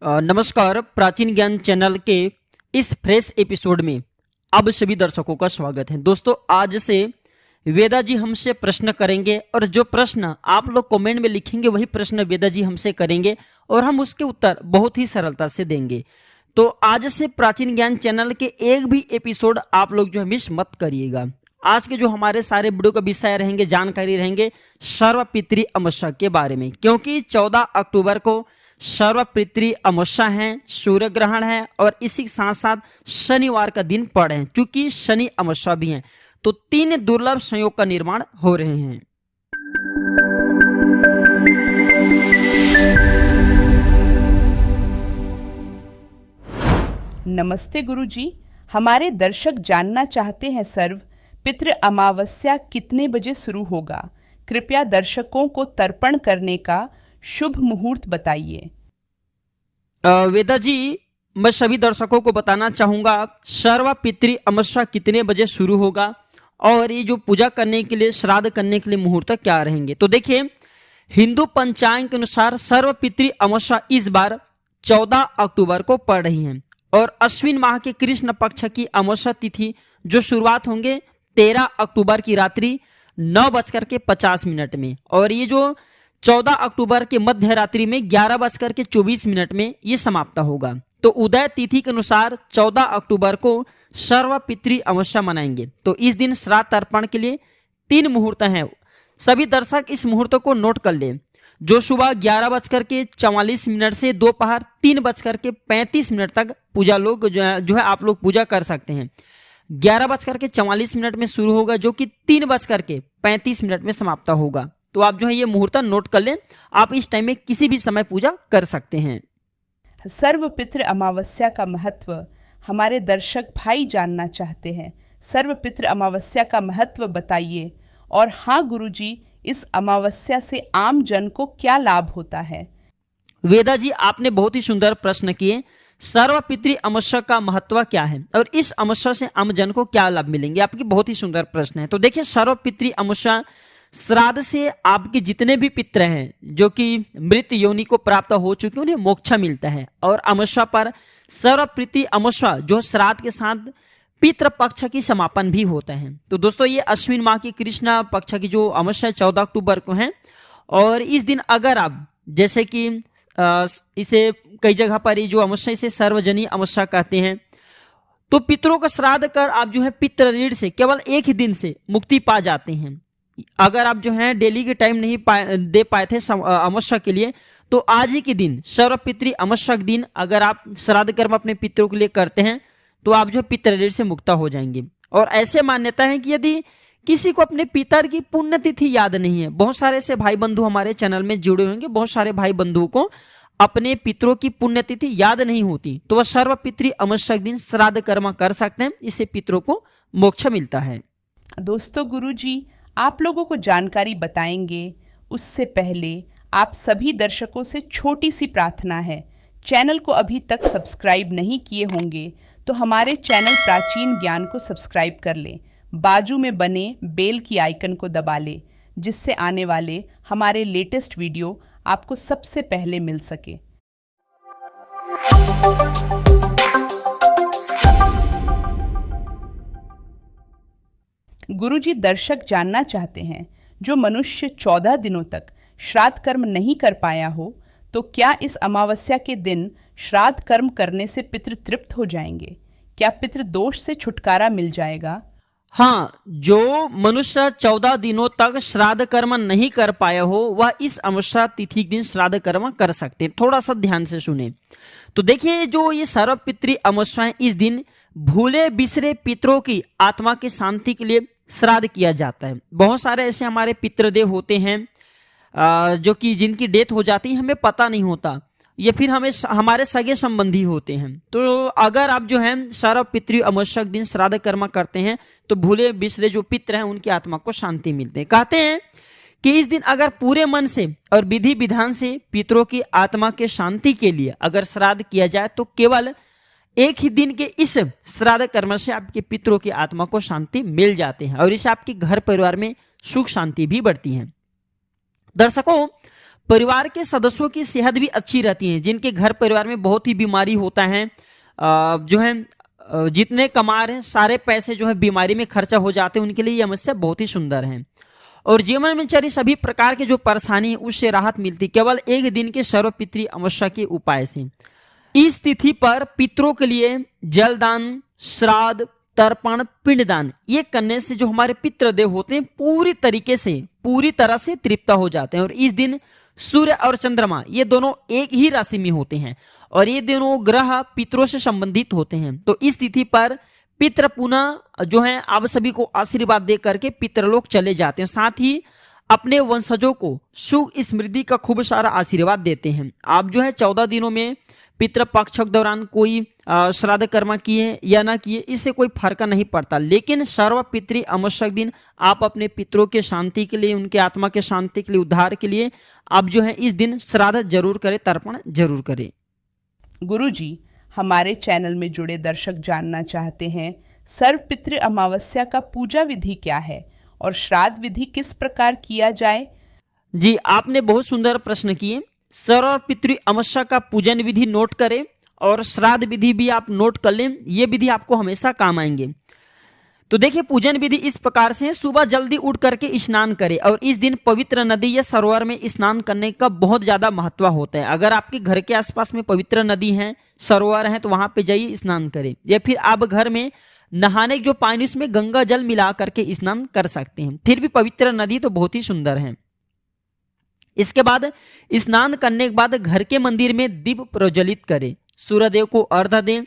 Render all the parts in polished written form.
नमस्कार। प्राचीन ज्ञान चैनल के इस फ्रेश एपिसोड में अब सभी दर्शकों का स्वागत है। दोस्तों, आज से वेदा जी हमसे प्रश्न करेंगे और जो प्रश्न आप लोग कमेंट में लिखेंगे वही प्रश्न वेदा जी हमसे करेंगे और हम उसके उत्तर बहुत ही सरलता से देंगे। तो आज से प्राचीन ज्ञान चैनल के एक भी एपिसोड आप लोग जो है मिस मत करिएगा। आज के जो हमारे सारे वीडियो का विषय रहेंगे, जानकारी रहेंगे सर्वपितृ अमावस्या के बारे में, क्योंकि 14 अक्टूबर को सर्वपितृ अमावस्या है, सूर्य ग्रहण है और इसी के साथ साथ शनिवार का दिन पड़ है। चूंकि शनि अमावस्या भी है तो 3 दुर्लभ संयोग का निर्माण हो रहे हैं। नमस्ते गुरुजी, हमारे दर्शक जानना चाहते हैं सर्व पितृ अमावस्या कितने बजे शुरू होगा? कृपया दर्शकों को तर्पण करने का शुभ मुहूर्त बताइए। वेदा जी, मैं सभी दर्शकों को बताना चाहूंगा सर्वपितृ अमावस्या कितने बजे शुरू होगा और ये जो पूजा करने के लिए, श्राद्ध करने के लिए मुहूर्त क्या रहेंगे। तो देखिए, हिंदू पंचांग के अनुसार सर्वपितृ अमावस्या इस बार 14 अक्टूबर को पड़ रही है और अश्विन माह के कृष्ण पक्ष की अमावस्या तिथि जो शुरुआत होंगे 13 अक्टूबर की रात्रि 9:50 में और ये जो 14 अक्टूबर के मध्य रात्रि में 11:24 में ये समाप्त होगा। तो उदय तिथि के अनुसार 14 अक्टूबर को सर्वपितृ अमावस्या मनाएंगे। तो इस दिन श्राद्ध तर्पण के लिए 3 मुहूर्त हैं। सभी दर्शक इस मुहूर्त को नोट कर ले। जो सुबह 11:44 से दोपहर 3:35 तक पूजा लोग जो है आप लोग पूजा कर सकते हैं। 11:44 में शुरू होगा जो कि 3:35 में समाप्त होगा। तो आप जो है ये मुहूर्त नोट कर लें। आप इस टाइम में किसी भी समय पूजा कर सकते हैं। सर्वपितृ अमावस्या का महत्व हमारे दर्शक भाई जानना चाहते हैं। सर्वपितृ अमावस्या का महत्व बताइए। और हाँ गुरुजी, इस अमावस्या से आम जन को क्या लाभ होता है? वेदा जी, आपने बहुत ही सुंदर प्रश्न किए। सर्वपितृ अमावस्या का महत्व क्या है और इस अमावस्या से आम जन को क्या लाभ मिलेंगे, आपकी बहुत ही सुंदर प्रश्न है। तो देखिए, सर्वपितृ अमावस्या श्राद्ध से आपके जितने भी पितृ हैं जो कि मृत योनि को प्राप्त हो चुके उन्हें मोक्ष मिलता है। और अमावस्या पर सर्वपितृ अमावस्या जो श्राद्ध के साथ पितृ पक्ष की समापन भी होता है। तो दोस्तों, ये अश्विन माह की कृष्ण पक्ष की जो अमावस्या 14 अक्टूबर को है और इस दिन अगर आप जैसे कि इसे कई जगह पर ये जो अमावस्या इसे सर्वजनीय अमावस्या कहते हैं, तो पितरों का श्राद्ध कर आप जो है पितृ ऋण से केवल एक ही दिन से मुक्ति पा जाते हैं। अगर आप जो है डेली के टाइम नहीं दे पाए थे अमावस्या के लिए, तो आज ही के दिन सर्वपितृ अमावस्या के दिन अगर आप श्राद्ध कर्म अपने पितरों के लिए करते हैं तो आप जो पितृ ऋण से मुक्त हो जाएंगे। और ऐसे मान्यता है कि यदि किसी को अपने पितर की पुण्यतिथि याद नहीं है, बहुत सारे ऐसे भाई बंधु हमारे चैनल में जुड़े होंगे, बहुत सारे भाई बंधुओं को अपने पितरों की पुण्यतिथि याद नहीं होती, तो वह सर्वपितृ अमावस्या के दिन श्राद्ध कर्म कर सकते हैं। इससे पितरों को मोक्ष मिलता है। दोस्तों, गुरुजी आप लोगों को जानकारी बताएंगे उससे पहले आप सभी दर्शकों से छोटी सी प्रार्थना है। चैनल को अभी तक सब्सक्राइब नहीं किए होंगे तो हमारे चैनल प्राचीन ज्ञान को सब्सक्राइब कर लें। बाजू में बने बेल की आइकन को दबा लें, जिससे आने वाले हमारे लेटेस्ट वीडियो आपको सबसे पहले मिल सके। गुरुजी, दर्शक जानना चाहते हैं, जो मनुष्य 14 दिनों तक श्राद्ध कर्म नहीं कर पाया हो तो क्या इस अमावस्या के दिन श्राद्ध कर्म करने से पितृ तृप्त हो जाएंगे? क्या पितृ दोष से छुटकारा मिल जाएगा? हाँ, जो मनुष्य 14 दिनों तक श्राद्ध कर्म नहीं कर पाया हो वह इस अमावस्या तिथि के दिन श्राद्ध कर्म कर सकते हैं। थोड़ा सा ध्यान से सुने। तो देखिए, जो ये सर्वपितृ अमावस्या इस दिन भूले बिसरे पितरों की आत्मा की शांति के लिए श्राद्ध किया जाता है। बहुत सारे ऐसे हमारे पितृदेव होते हैं जो कि जिनकी डेथ हो जाती है, हमें पता नहीं होता, या फिर हमें हमारे सगे संबंधी होते हैं। तो अगर आप जो है सर्वपितृ अमावस्या के दिन श्राद्ध कर्म करते हैं तो भूले बिसरे जो पितृ हैं उनकी आत्मा को शांति मिलती है। कहते हैं कि इस दिन अगर पूरे मन से और विधि विधान से पितरों की आत्मा के शांति के लिए अगर श्राद्ध किया जाए तो केवल एक ही दिन के इस श्राद्ध कर्म से आपके पितरों की आत्मा को शांति मिल जाते हैं और इससे आपके घर परिवार में सुख शांति भी बढ़ती है। दर्शकों, परिवार के सदस्यों की सेहत भी अच्छी रहती है। जिनके घर परिवार में बहुत ही बीमारी होता है, जो है जितने कमा रहे हैं सारे पैसे जो है बीमारी में खर्चा हो जाते हैं, उनके लिए ये अमावस्या बहुत ही सुंदर है। और जीवन में चली सभी प्रकार के जो परेशानी है उससे राहत मिलती केवल एक दिन के सर्वपितृ अमावस्या के उपाय से। इस तिथि पर पितरों के लिए जलदान, श्राद्ध, तर्पण, पिंडदान ये करने से जो हमारे पितृदेव होते हैं पूरी तरह से तृप्त हो जाते हैं। और इस दिन सूर्य और चंद्रमा ये दोनों एक ही राशि में होते हैं और ये दोनों ग्रह पितरों से संबंधित होते हैं। तो इस तिथि पर पितृ पुनः जो है आप सभी को आशीर्वाद दे करके पितृलोक चले जाते हैं, साथ ही अपने वंशजों को सुख समृद्धि का खूब सारा आशीर्वाद देते हैं। आप जो है 14 दिनों में पितृपक्ष के दौरान कोई श्राद्ध कर्म किए या ना किए इससे कोई फर्क नहीं पड़ता, लेकिन सर्वपितृ अमावस्या दिन आप अपने पितरों के शांति के लिए, उनके आत्मा के शांति के लिए, उद्धार के लिए आप जो है इस दिन श्राद्ध जरूर करें, तर्पण जरूर करें। गुरुजी, हमारे चैनल में जुड़े दर्शक जानना चाहते हैं सर्वपितृ अमावस्या का पूजा विधि क्या है और श्राद्ध विधि किस प्रकार किया जाए। जी, आपने बहुत सुंदर प्रश्न किए। सर्वपितृ अमावस्या का पूजन विधि नोट करें और श्राद्ध विधि भी आप नोट कर लें, ये विधि आपको हमेशा काम आएंगे। तो देखिए, पूजन विधि इस प्रकार से, सुबह जल्दी उठ करके स्नान करें और इस दिन पवित्र नदी या सरोवर में स्नान करने का बहुत ज्यादा महत्व होता है। अगर आपके घर के आसपास में पवित्र नदी है, सरोवर है, तो वहां पे जाइए स्नान करें, या फिर आप घर में नहाने के जो पानी उसमें गंगा जल मिला करके स्नान कर सकते हैं। फिर भी पवित्र नदी तो बहुत ही सुंदर है। इसके बाद स्नान करने के बाद घर के मंदिर में दीप प्रज्वलित करें, सूर्यदेव को अर्घ्य दें।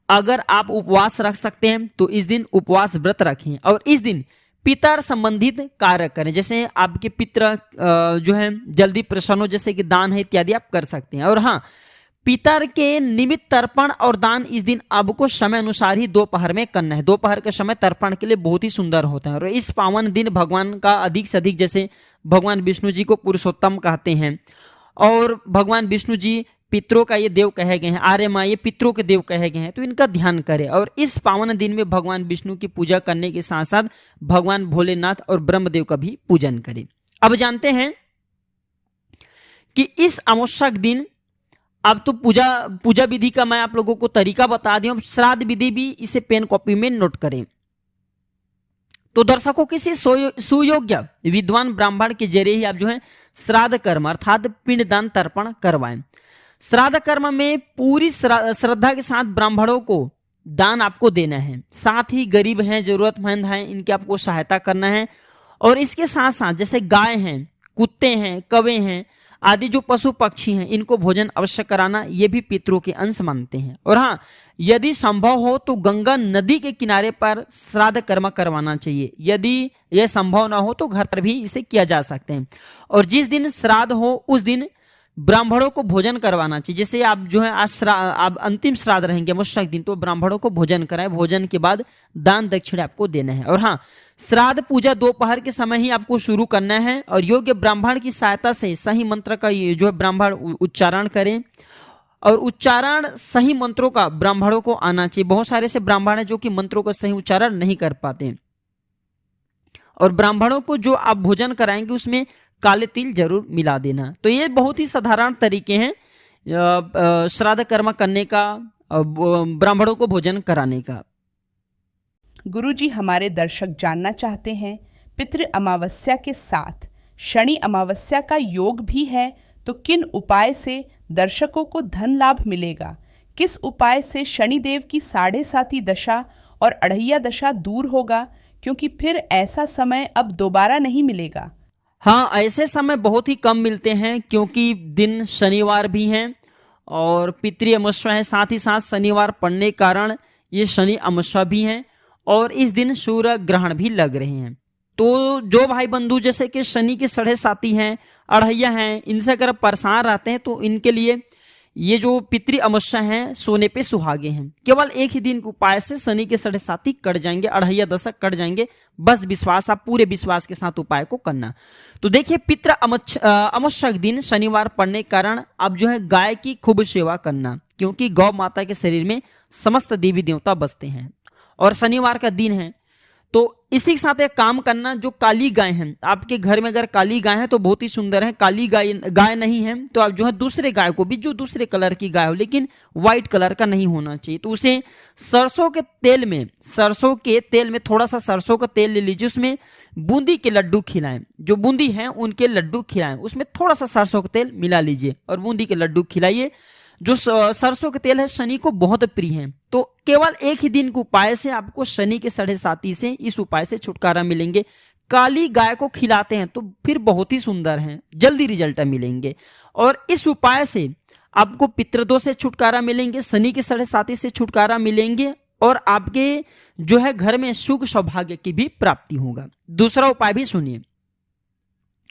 अगर आप उपवास रख सकते हैं तो इस दिन उपवास व्रत रखें और इस दिन पितर संबंधित कार्य करें, जैसे आपके पितर जो है जल्दी प्रसन्न हो, जैसे कि दान है इत्यादि आप कर सकते हैं। और हाँ, पितर के निमित्त तर्पण और दान इस दिन आपको समय अनुसार ही दोपहर में करना है। दोपहर के समय तर्पण के लिए बहुत ही सुंदर होता है और इस पावन दिन भगवान का अधिक से अधिक, जैसे भगवान विष्णु जी को पुरुषोत्तम कहते हैं और भगवान विष्णु जी पितरों का ये देव कहे गए हैं, आर्य माँ ये पितरों के देव कहे गए हैं, तो इनका ध्यान करें। और इस पावन दिन में भगवान विष्णु की पूजा करने के साथ साथ भगवान भोलेनाथ और ब्रह्मदेव का भी पूजन करें। अब जानते हैं कि इस अमावस्या के दिन अब तो पूजा विधि का मैं आप लोगों को तरीका बता दिया, श्राद्ध विधि भी इसे पेन कॉपी में नोट करें। तो दर्शकों, किसी सुयोग्य विद्वान ब्राह्मण के जरिए ही आप जो है श्राद्ध कर्म अर्थात पिंडदान तर्पण करवाएं। श्राद्ध कर्म में पूरी श्रद्धा के साथ ब्राह्मणों को दान आपको देना है, साथ ही गरीब हैं, जरूरतमंद हैं, इनकी आपको सहायता करना है। और इसके साथ साथ जैसे गाय हैं, कुत्ते हैं, कौवे हैं आदि जो पशु पक्षी हैं, इनको भोजन अवश्य कराना, ये भी पितरों के अंश मानते हैं। और हाँ, यदि संभव हो तो गंगा नदी के किनारे पर श्राद्ध कर्म करवाना चाहिए। यदि यह संभव ना हो तो घर पर भी इसे किया जा सकते हैं। और जिस दिन श्राद्ध हो उस दिन ब्राह्मणों को भोजन करवाना चाहिए। जैसे आप जो है आज आप अंतिम श्राद्ध रहेंगे अमावस्या दिन, तो ब्राह्मणों को भोजन कराएं, भोजन के बाद दान दक्षिणा आपको देना है। और हाँ, श्राद्ध पूजा दोपहर के समय ही आपको शुरू करना है और योग्य ब्राह्मण की सहायता से सही मंत्र का ये जो है ब्राह्मण उच्चारण करें और उच्चारण सही मंत्रों का ब्राह्मणों को आना चाहिए। बहुत सारे ऐसे ब्राह्मण हैं जो कि मंत्रों का सही उच्चारण नहीं कर पाते और ब्राह्मणों को जो आप भोजन कराएंगे उसमें काले तिल जरूर मिला देना। तो ये बहुत ही साधारण तरीके हैं श्राद्ध कर्म करने का, ब्राह्मणों को भोजन कराने का। गुरुजी, हमारे दर्शक जानना चाहते हैं पितृ अमावस्या के साथ शनि अमावस्या का योग भी है, तो किन उपाय से दर्शकों को धन लाभ मिलेगा? किस उपाय से शनिदेव की 7.5 दशा और अढ़ैया दशा दूर होगा, क्योंकि फिर ऐसा समय अब दोबारा नहीं मिलेगा? हाँ, ऐसे समय बहुत ही कम मिलते हैं क्योंकि दिन शनिवार भी हैं और पितृ अमावस्या है, साथ ही साथ शनिवार पड़ने के कारण ये शनि अमावस्या भी हैं और इस दिन सूर्य ग्रहण भी लग रहे हैं। तो जो भाई बंधु जैसे कि शनि के 7.5 हैं, अढ़ैया हैं, इनसे अगर परेशान रहते हैं तो इनके लिए ये जो पितृ अमावस्या हैं सोने पे सुहागे हैं। केवल एक ही दिन के उपाय से शनि के 7.5 कट जाएंगे, अढ़ैया दशा कट जाएंगे। बस विश्वास, आप पूरे विश्वास के साथ उपाय को करना। तो देखिए, पितृ अमावस्या के दिन शनिवार पड़ने के कारण आप जो है गाय की खूब सेवा करना, क्योंकि गौ माता के शरीर में समस्त देवी देवता बसते हैं और शनिवार का दिन है। तो इसी के साथ एक काम करना, जो काली गाय है आपके घर में, अगर काली गाय है तो बहुत ही सुंदर है, काली गाय नहीं है तो आप जो है दूसरे गाय को भी, जो दूसरे कलर की गाय हो लेकिन व्हाइट कलर का नहीं होना चाहिए, तो उसे सरसों के तेल में थोड़ा सा सरसों का तेल ले लीजिए, उसमें बूंदी के लड्डू खिलाएं, जो बूंदी है उनके लड्डू खिलाएं, उसमें थोड़ा सा सरसों का तेल मिला लीजिए और बूंदी के लड्डू खिलाइए। जो सरसों के तेल है शनि को बहुत प्रिय है, तो केवल एक ही दिन के उपाय से आपको शनि के 7.5 से इस उपाय से छुटकारा मिलेंगे। काली गाय को खिलाते हैं तो फिर बहुत ही सुंदर हैं, जल्दी रिजल्ट मिलेंगे। और इस उपाय से आपको पितृदोष से छुटकारा मिलेंगे, शनि के 7.5 से छुटकारा मिलेंगे और आपके जो है घर में सुख सौभाग्य की भी प्राप्ति होगा। दूसरा उपाय भी सुनिए।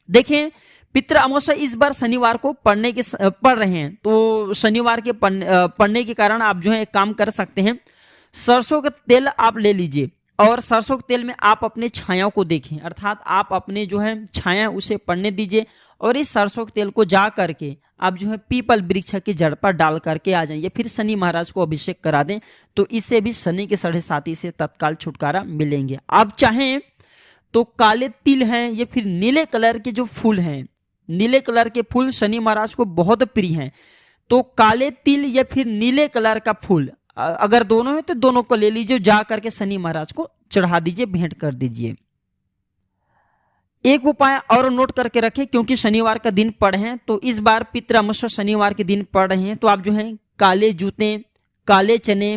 देखें, पितृ अमावस्या इस बार शनिवार को पढ़ रहे हैं, तो शनिवार के पढ़ने के कारण आप जो है एक काम कर सकते हैं, सरसों का तेल आप ले लीजिए और सरसों के तेल में आप अपने छाया को देखें, अर्थात आप अपने जो है छाया उसे पड़ने दीजिए और इस सरसों के तेल को जा करके आप जो है पीपल वृक्ष की जड़ पर डाल करके आ जाएं, या फिर शनि महाराज को अभिषेक करा दें, तो इससे भी शनि के 7.5 से तत्काल छुटकारा मिलेंगे। आप चाहें तो काले तिल हैं या फिर नीले कलर के जो फूल हैं, नीले कलर के फूल शनि महाराज को बहुत प्रिय हैं, तो काले तिल या फिर नीले कलर का फूल अगर दोनों है तो दोनों को ले लीजिए, जा करके शनि महाराज को चढ़ा दीजिए, भेंट कर दीजिए। एक उपाय और नोट करके रखें, क्योंकि शनिवार का दिन पड़ है, तो इस बार पितृ अमावस्या शनिवार के दिन पड़ रहे हैं, तो आप जो है काले जूते, काले चने,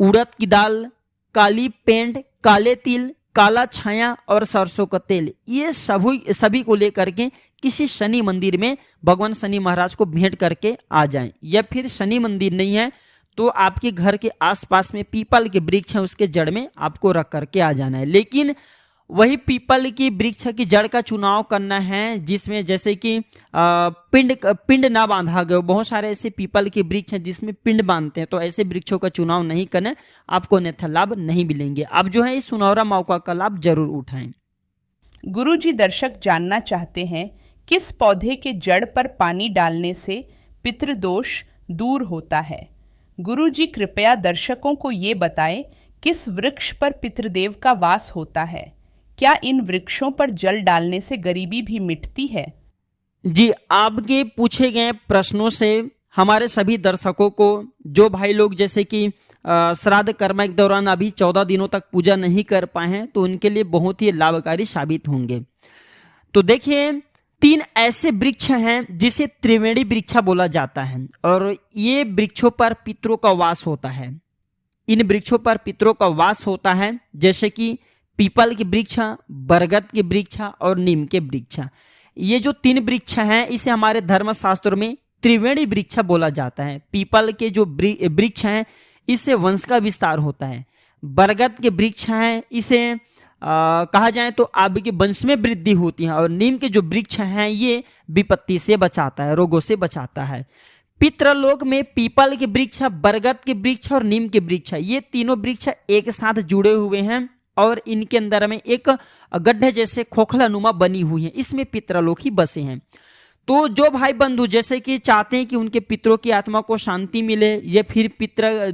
उड़द की दाल, काली पेंट, काले तिल, काला छाया और सरसों का तेल, ये सभी को लेकर के किसी शनि मंदिर में भगवान शनि महाराज को भेंट करके आ जाएं। या फिर शनि मंदिर नहीं है तो आपके घर के आसपास में पीपल के वृक्ष है, उसके जड़ में आपको रख करके आ जाना है, लेकिन वही पीपल की वृक्ष की जड़ का चुनाव करना है जिसमें जैसे कि पिंड ना बांधा गया। बहुत सारे ऐसे पीपल के वृक्ष हैं जिसमें पिंड बांधते हैं, तो ऐसे वृक्षों का चुनाव नहीं करना, आपको अन्यथा लाभ नहीं मिलेंगे। आप जो है इस सुनहरा मौका का लाभ जरूर उठाएं। गुरुजी, दर्शक जानना चाहते हैं किस पौधे के जड़ पर पानी डालने से पितृदोष दूर होता है। गुरुजी कृपया दर्शकों को ये बताएं किस वृक्ष पर पितृदेव का वास होता है, क्या इन वृक्षों पर जल डालने से गरीबी भी मिटती है? जी, आपके पूछे गए प्रश्नों से हमारे सभी दर्शकों को, जो भाई लोग जैसे कि श्राद्ध कर्म के दौरान अभी 14 दिनों तक पूजा नहीं कर पाए हैं, तो उनके लिए बहुत ही लाभकारी साबित होंगे। तो देखिए, 3 ऐसे वृक्ष हैं जिसे त्रिवेणी वृक्ष बोला जाता है और ये वृक्षों पर पितरों का वास होता है। इन वृक्षों पर पितरों का वास होता है, जैसे कि पीपल के वृक्ष, बरगद के वृक्ष और नीम के वृक्ष। ये जो 3 वृक्ष हैं इसे हमारे धर्मशास्त्रों में त्रिवेणी वृक्ष बोला जाता है। पीपल के जो वृक्ष हैं इससे वंश का विस्तार होता है। बरगद के वृक्ष हैं, इसे कहा जाए तो आपके वंश में वृद्धि होती है। और नीम के जो वृक्ष हैं ये विपत्ति से बचाता है, रोगों से बचाता है। पितृलोक में पीपल के वृक्ष, बरगद के वृक्ष और नीम के वृक्ष, ये तीनों वृक्ष एक साथ जुड़े हुए हैं और इनके अंदर में एक गड्ढे जैसे खोखला नुमा बनी हुई है, इसमें पितृलोक ही बसे हैं। तो जो भाई बंधु जैसे कि चाहते हैं कि उनके पितरों की आत्मा को शांति मिले या फिर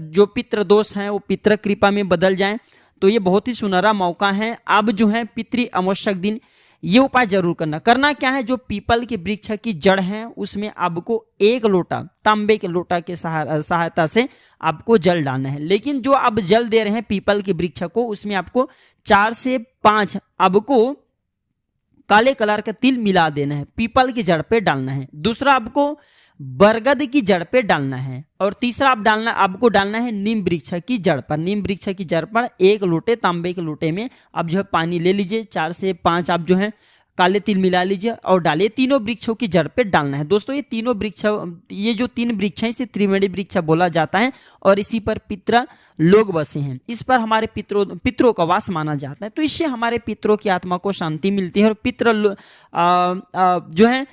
जो पितृ दोष हैं वो पितृ कृपा में बदल जाएं, तो ये बहुत ही सुनहरा मौका है। अब जो है पितृ अमावस्या दिन ये उपाय जरूर करना क्या है, जो पीपल के वृक्ष की जड़ है उसमें आपको 1 लोटा तांबे के लोटा के सहायता से आपको जल डालना है। लेकिन जो आप जल दे रहे हैं पीपल के वृक्ष को, उसमें आपको 4 से 5 आपको काले कलर का तिल मिला देना है, पीपल की जड़ पे डालना है। दूसरा आपको बरगद की जड़ पे डालना है और तीसरा आपको डालना है नीम वृक्ष की जड़ पर। नीम वृक्ष की जड़ पर 1 लोटे तांबे के लोटे में आप जो है पानी ले लीजिए, 4 से 5 आप जो है काले तिल मिला लीजिए और डालिए। तीनों वृक्षों की जड़ पे डालना है। दोस्तों, ये जो 3 वृक्ष हैं इसे त्रिवेणी वृक्ष बोला जाता है और इसी पर पितृ लोग बसे हैं। इस पर हमारे पितरों का वास माना जाता है, तो इससे हमारे पितरों की आत्मा को शांति मिलती है और जो है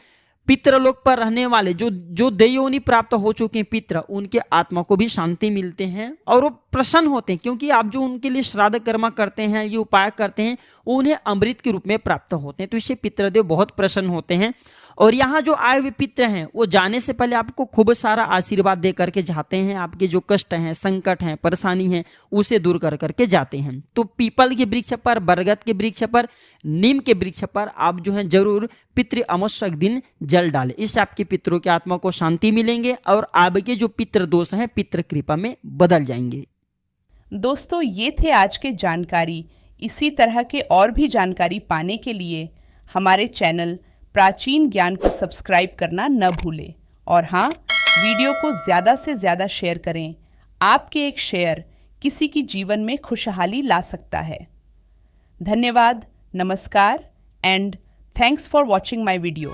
पितृलोक पर रहने वाले जो देवयोनि प्राप्त हो चुके हैं पितृ, उनके आत्मा को भी शांति मिलते हैं और वो प्रसन्न होते हैं, क्योंकि आप जो उनके लिए श्राद्ध कर्म करते हैं, ये उपाय करते हैं, उन्हें अमृत के रूप में प्राप्त होते हैं। तो इससे पितृदेव बहुत प्रसन्न होते हैं और यहाँ जो आए हुए पितर हैं वो जाने से पहले आपको खूब सारा आशीर्वाद दे करके जाते हैं, आपके जो कष्ट हैं, संकट हैं, परेशानी हैं उसे दूर कर करके जाते हैं। तो पीपल के वृक्ष पर, बरगद के वृक्ष पर, नीम के वृक्ष पर आप जो है जरूर पितृ अमावस्या के दिन जल डालें। इससे आपके पितरों की आत्मा को शांति मिलेंगे और आपके जो पितृ दोष हैं पितृ कृपा में बदल जाएंगे। दोस्तों, ये थे आज के जानकारी। इसी तरह के और भी जानकारी पाने के लिए हमारे चैनल प्राचीन ज्ञान को सब्सक्राइब करना न भूलें। और हाँ, वीडियो को ज़्यादा से ज़्यादा शेयर करें। आपके एक शेयर किसी की जीवन में खुशहाली ला सकता है। धन्यवाद, नमस्कार and thanks for watching my video.